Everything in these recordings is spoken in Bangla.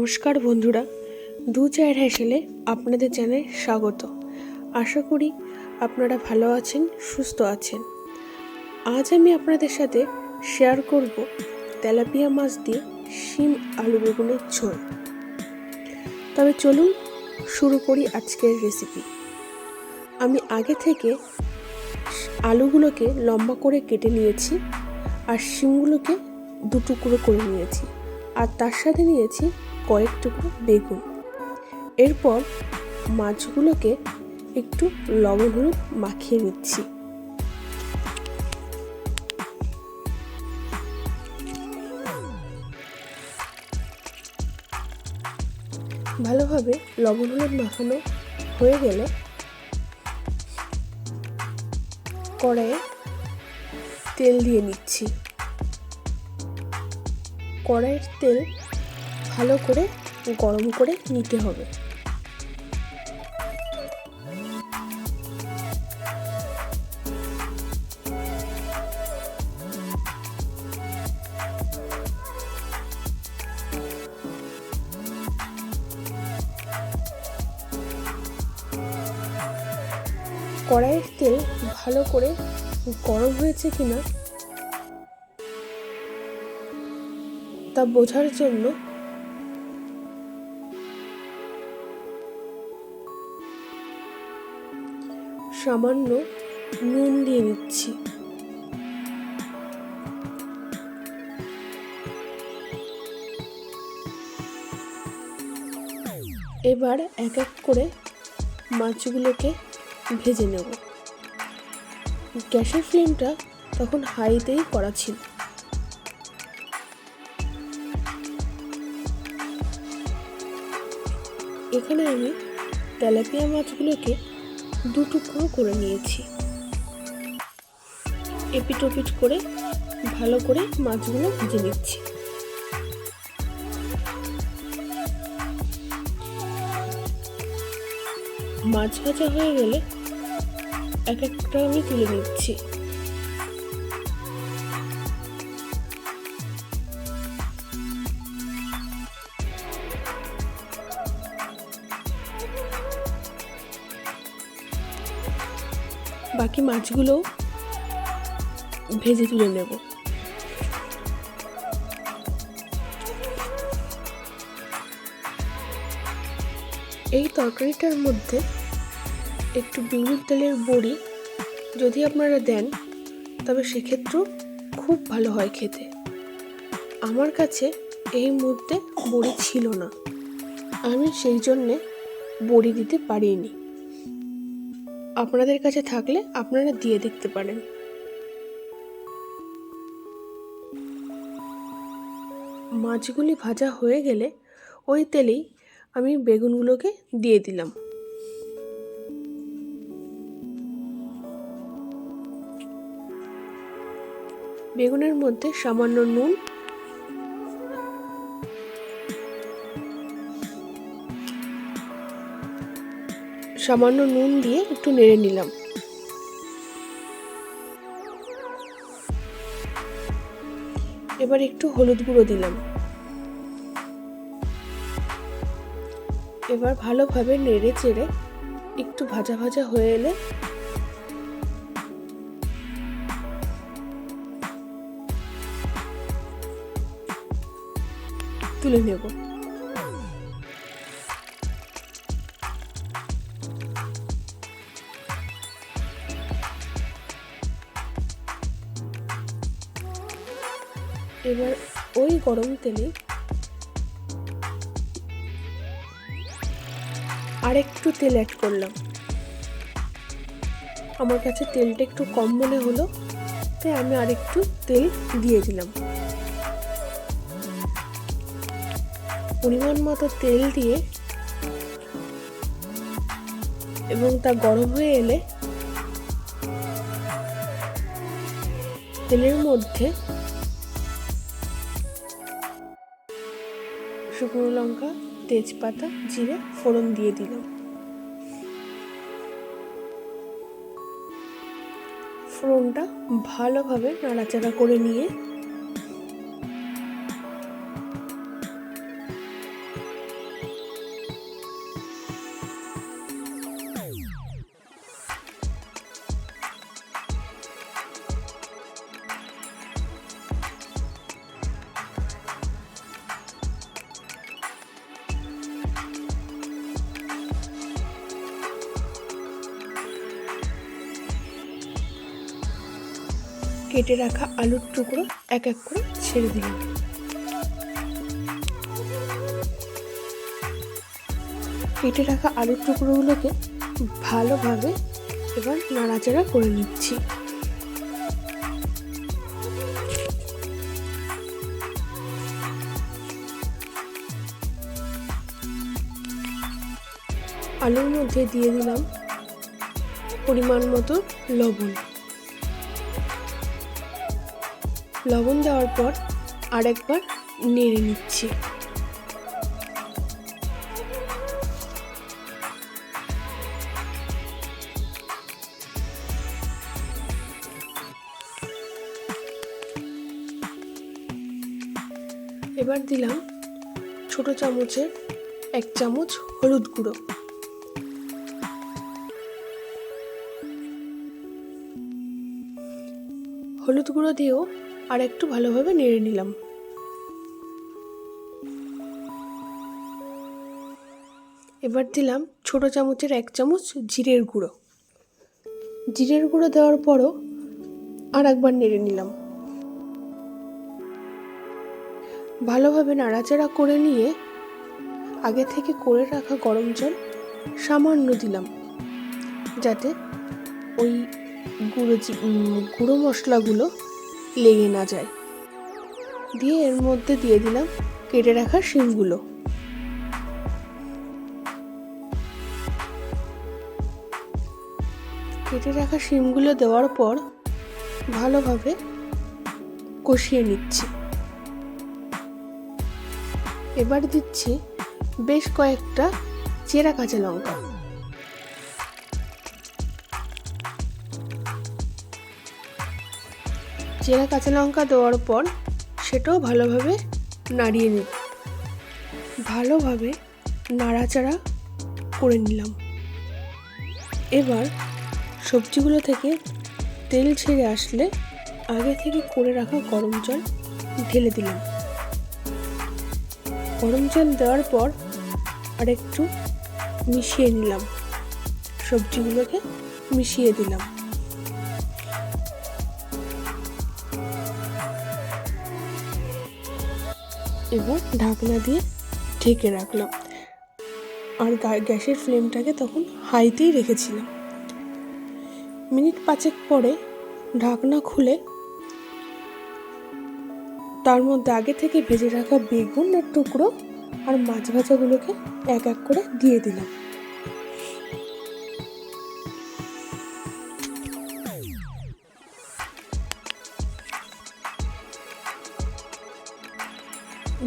নমস্কার বন্ধুরা, দু চার হ্যাসেলে আপনাদের জানাই স্বাগত। আশা করি আপনারা ভালো আছেন, সুস্থ আছেন। আজ আমি আপনাদের সাথে শেয়ার করব তেলাপিয়া মাছ দিয়ে শিম আলু বেগুনের ঝোল। তবে চলুন শুরু করি আজকের রেসিপি। আমি আগে থেকে আলুগুলোকে লম্বা করে কেটে নিয়েছি আর শিমগুলোকে দু টুকরো করে নিয়েছি, আর তার সাথে নিয়েছি কয়েক টুকরো বেগুন। এরপর মাছগুলোকে একটু লবণ হলুদ মাখিয়ে নিচ্ছি। ভালোভাবে লবণ হলুদ মাখানো হয়ে গেলে কড়াইয়ে তেল দিয়ে নিচ্ছি। কড়াইয়ের তেল ভালো করে গরম করে নিতে হবে। কড়াইয়ের তেল ভালো করে গরম হয়েছে কিনা তা বোঝার জন্য সামান্য নুন দিয়ে নিচ্ছি। এবার এক এক করে মাছগুলোকে ভেজে নেব। গ্যাসের ফ্লেমটা তখন হাইতেই করা ছিল। এখানে আমি তেলাপিয়া মাছগুলোকে দু টুকরো করে নিয়েছি। এপিট ওপিট করে ভালো করে মাছগুলো ভেজে নিচ্ছি। মাছ ভাজা হয়ে গেলে এক একটা আমি তুলে নিচ্ছি। বাকি মাছগুলো ভেজে তুলে নেব। এই তরকারিটার মধ্যে একটু বিউলির তেলের বড়ি যদি আপনারা দেন তবে সেক্ষেত্রেও খুব ভালো হয় খেতে। আমার কাছে এই মুহূর্তে বড়ি ছিল না, আমি সেই জন্যে বড়ি দিতে পারিনি। আপনাদের কাছে থাকলে আপনারা দিয়ে দেখতে পারেন। মাছগুলি ভাজা হয়ে গেলে ওই তেলেই আমি বেগুনগুলোকে দিয়ে দিলাম। বেগুনের মধ্যে সামান্য নুন, দিয়ে একটু নেড়ে নিলাম। এবার একটু হলুদ গুঁড়ো দিলাম। এবার ভালোভাবে নেড়ে চেড়ে একটু ভাজা ভাজা হয়ে এলে তুলে নেব। এবার ওই গরম তেলে আরেকটু তেল অ্যাড করলাম। আমার কাছে তেলটা একটু কম মনে হলো, তাই আমি আরেকটু তেল দিয়ে দিলাম। পরিমাণ মতো তেল দিয়ে এবং তা গরম হয়ে এলে তেলের মধ্যে শুকনো লঙ্কা, তেজপাতা, জিরে ফোড়ন দিয়ে দিলাম। ফোড়নটা ভালোভাবে নাড়াচাড়া করে নিয়ে কেটে রাখা আলুর টুকরো এক এক করে ছেড়ে দিলাম। কেটে রাখা আলুর টুকরোগুলোকে ভালোভাবে এবার নাড়াচাড়া করে নিচ্ছি। আলুর মধ্যে দিয়ে দিলাম পরিমাণ মতো লবণ। লবণ দেওয়ার পর আরেকবার নেড়ে নিচ্ছি। এবার দিলাম ছোট চামচের 1 চামচ হলুদ গুঁড়ো। হলুদ গুঁড়ো দিয়েও আর একটু ভালোভাবে নেড়ে নিলাম। এবার দিলাম ছোট চামচের 1 চামচ জিরের গুঁড়ো। জিরের গুঁড়ো দেওয়ার পরও আর একবার নেড়ে নিলাম। ভালোভাবে নাড়াচাড়া করে নিয়ে আগে থেকে করে রাখা গরম জল সামান্য দিলাম, যাতে ওই গুঁড়ো মশলাগুলো লেগে না যায়। দিয়ে এর মধ্যে দিয়ে দিলাম কেটে রাখা শিমগুলো। কেটে রাখা শিমগুলো দেওয়ার পর ভালোভাবে কষিয়ে নিচ্ছি। এবার দিচ্ছি বেশ কয়েকটা চেরা কাঁচা লঙ্কা। চেরা কাঁচা লঙ্কা দেওয়ার পর সেটাও ভালোভাবে নাড়িয়ে নিই। ভালোভাবে নাড়াচাড়া করে নিলাম। এবার সবজিগুলো থেকে তেল ছেড়ে আসলে আগে থেকে করে রাখা গরম জল ঢেলে দিলাম। গরম জল দেওয়ার পর আরেকটু মিশিয়ে নিলাম। সবজিগুলোকে মিশিয়ে দিলাম। এবার ঢাকনা দিয়ে ঢেকে রাখলাম। আর গ্যাসের ফ্লেমটাকে তখন হাইতেই রেখেছিলাম। মিনিট 5 পরে ঢাকনা খুলে তার মধ্যে আগে থেকে ভেজে রাখা বেগুনের টুকরো আর মাছ ভাজাগুলোকে এক এক করে দিয়ে দিলাম।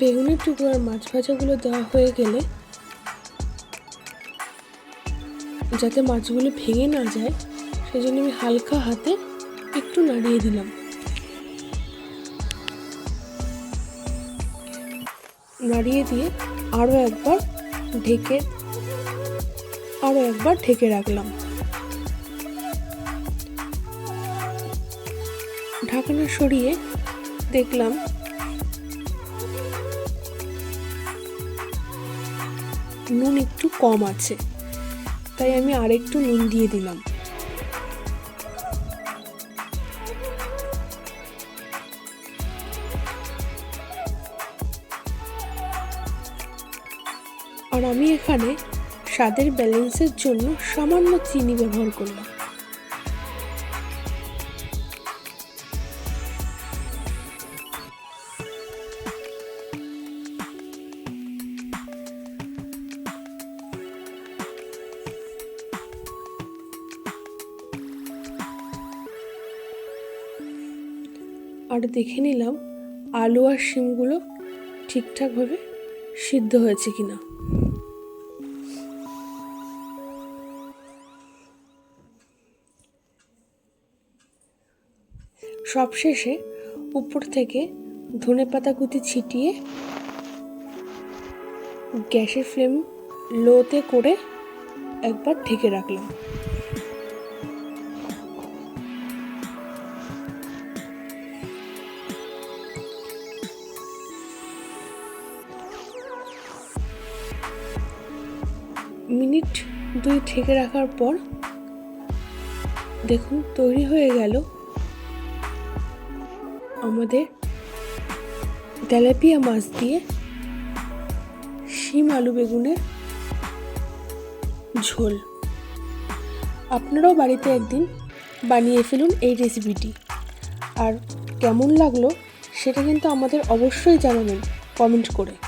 বেগুনের টুকরো আর মাছ ভাজাগুলো দেওয়া হয়ে গেলে, যাতে মাছগুলো ভেঙে না যায় সেজন্য আমি হালকা হাতে একটু নাড়িয়ে দিলাম। নাড়িয়ে দিয়ে আরও একবার ঢেকে রাখলাম। ঢাকনা সরিয়ে দেখলাম নুন একটু কম আছে, তাই আমি আরেকটু নুন দিয়ে দিলাম। আর আমি এখানে স্বাদের ব্যালেন্সের জন্য সামান্য চিনি ব্যবহার করলাম। আর দেখে নিলাম আলু আর শিমগুলো ঠিকঠাকভাবে সিদ্ধ হয়েছে কিনা। সবশেষে উপর থেকে ধনেপাতা কুচি ছিটিয়ে গ্যাসের ফ্লেম লোতে করে একবার ঢেকে রাখলাম। মিনিট 2 ঢেকে রাখার পর দেখুন তৈরি হয়ে গেল আমাদের তেলাপিয়া মাছ দিয়ে শিম আলু বেগুনের ঝোল। আপনারাও বাড়িতে একদিন বানিয়ে ফেলুন এই রেসিপিটি। আর কেমন লাগলো সেটা কিন্তু আমাদের অবশ্যই জানাবেন কমেন্ট করে।